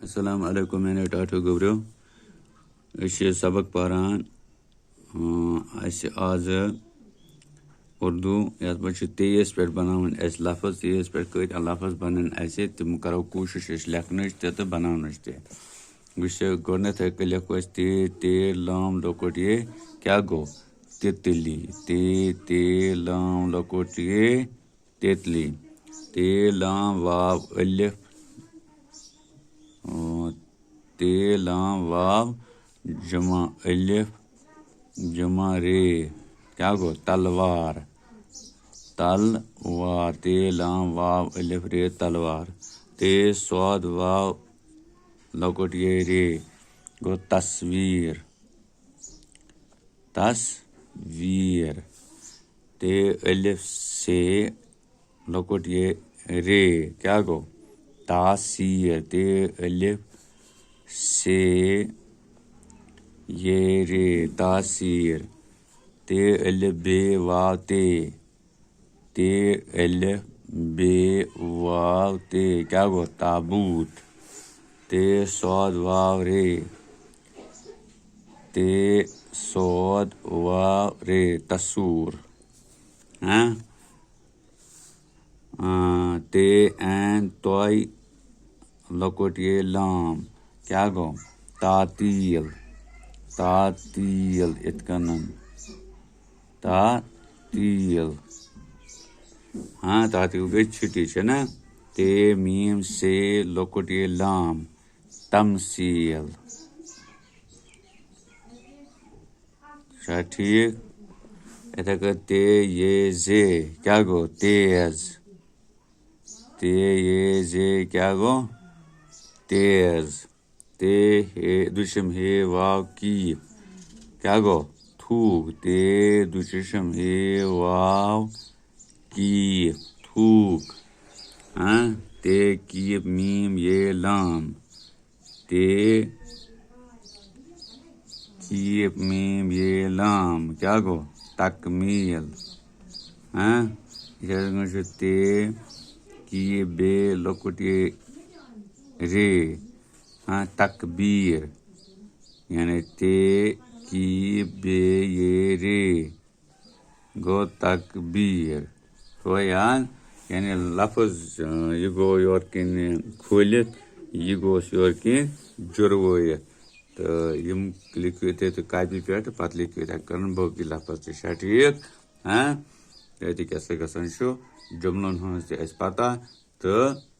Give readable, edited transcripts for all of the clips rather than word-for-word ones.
अस्सलाम वालेकुम मैंने टाटो गुब्रो सबक पारान आज उर्दू यथ पे 23 पे बनावन लफज 23 पे कत लफज बनन तम करो कोशिश लेखन तो बनान गोडनथ लिखो ते लाम लोकोट ये क्या गो तितली ते लाम लोकोट ये तितली ते लाम वाव अलिफ ते लाम वाव जमा अलिफ जमा रे क्या गो तलवार ते लाम वाव अलिफ रे तलवार ते स्वाद वाव लकोट ये रे गो तस्वीर ते अलिफ से लकोट ये रे क्या गो तासीर ते अलिफ से ये रे तासीर ते अलिफ बे वाव ते अलिफ बे वाव ते क्या गो ताबूत ते सौद वाव रे ते सौद वाव रे तसूर ते एन तोय लकोट ये लाम क्या गो तातील इतकनन तातील तातील गई छिटी ना ते मीम से लकोट ये लाम तमसील ठीक इथे ते ये जे क्या गो तेज ते ये जे क्या गो तेज ते हे दुशम हे वाव की क्या गो थूक ते दुशम हे वाव की थूक ते कीप मीम ये लाम ते कीप मीम ये लाम क्या गो तकमील ते की बे लकुट ये रे तकबीर यानी ते की बे ये रे गो तकबीर तो यानी लफज यह गो योर किन खोलित यह गोस योर किन जुर्वत तो यम लिखो तो कापी पे पे लिखो कर बाकी लफज ठीक ये कैसे गसान जुमलन हज पता तो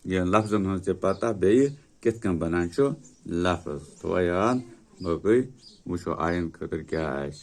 यह लफजन हज पता बे कित बनान लफज तो याद बाकी वो आयन खतर क्या